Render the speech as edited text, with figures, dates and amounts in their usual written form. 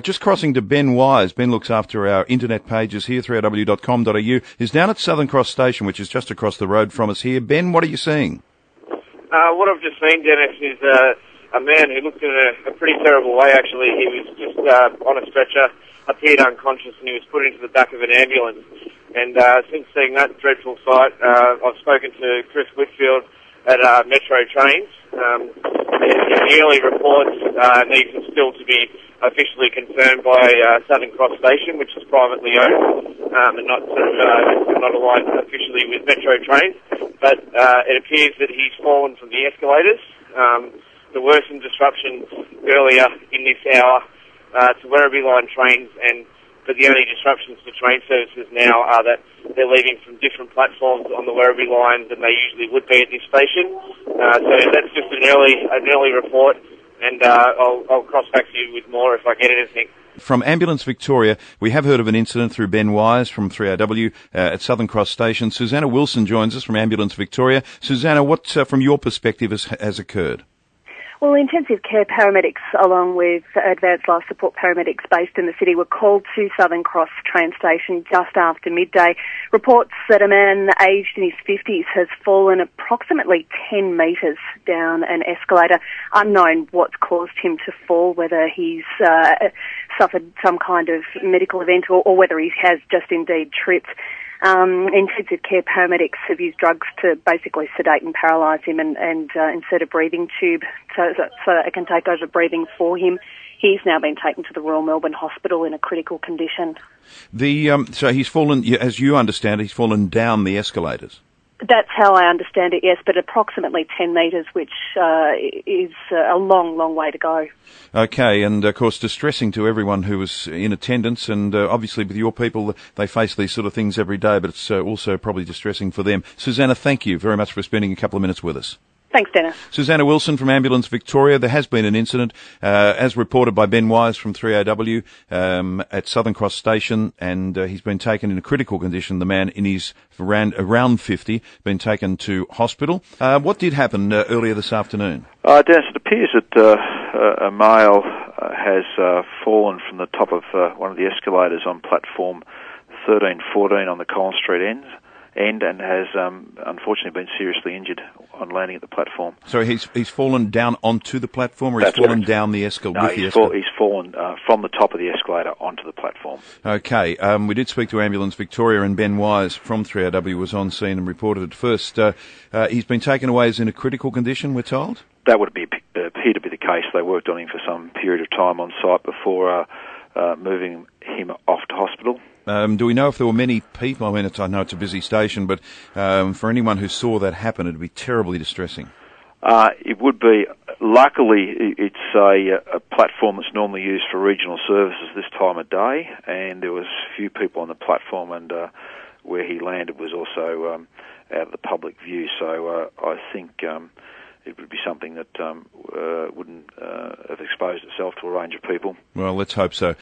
Just crossing to Ben Wise. Ben looks after our internet pages here, 3aw.com.au. He's down at Southern Cross Station, which is just across the road from us here. Ben, what are you seeing? What I've just seen, Dennis, is a man who looked in a pretty terrible way, actually. He was just on a stretcher, appeared unconscious, and he was put into the back of an ambulance. And since seeing that dreadful sight, I've spoken to Chris Whitfield at Metro Trains. The early reports need still to be officially confirmed by Southern Cross Station, which is privately owned and not aligned officially with Metro Trains. But it appears that he's fallen from the escalators. There were some disruptions earlier in this hour to Werribee Line trains, but the only disruptions to train services now are that they're leaving from different platforms on the Werribee Line than they usually would be at this station. So that's just an early report, and I'll cross back to you with more if I get anything. From Ambulance Victoria, we have heard of an incident through Ben Wise from 3AW at Southern Cross Station. Susanna Wilson joins us from Ambulance Victoria. Susanna, what from your perspective has occurred? Well, intensive care paramedics, along with advanced life support paramedics based in the city, were called to Southern Cross train station just after midday. Reports that a man aged in his 50s has fallen approximately 10 metres down an escalator. Unknown what's caused him to fall, whether he's suffered some kind of medical event or whether he has just indeed tripped. Intensive care paramedics have used drugs to basically sedate and paralyse him and insert a breathing tube so that it can take over breathing for him. He's now been taken to the Royal Melbourne Hospital in a critical condition. So he's fallen, as you understand it, he's fallen down the escalators. That's how I understand it, yes, but approximately 10 metres, which is a long, long way to go. Okay, and of course distressing to everyone who was in attendance, and obviously with your people, they face these sort of things every day, but it's also probably distressing for them. Susanna, thank you very much for spending a couple of minutes with us. Thanks, Dennis. Susanna Wilson from Ambulance Victoria. There has been an incident, as reported by Ben Wise from 3AW at Southern Cross Station, and he's been taken in a critical condition. The man in his around 50, been taken to hospital. What did happen earlier this afternoon? Dennis, it appears that a male has fallen from the top of one of the escalators on platform 1314 on the Collins Street end and has unfortunately been seriously injured on landing at the platform. So he's fallen down onto the platform, or he's fallen down the escalator? No, he's fallen from the top of the escalator onto the platform. Okay, we did speak to Ambulance Victoria, and Ben Wise from 3AW was on scene and reported it first. He's been taken away as in a critical condition, we're told? That would appear to be the case. They worked on him for some period of time on site before moving him off to hospital. Do we know if there were many people? I mean, I know it's a busy station, but for anyone who saw that happen, it'd be terribly distressing. It would be. Luckily, it's a platform that's normally used for regional services this time of day, and there was a few people on the platform, and where he landed was also out of the public view. So I think it would be something that wouldn't have exposed itself to a range of people. Well, let's hope so.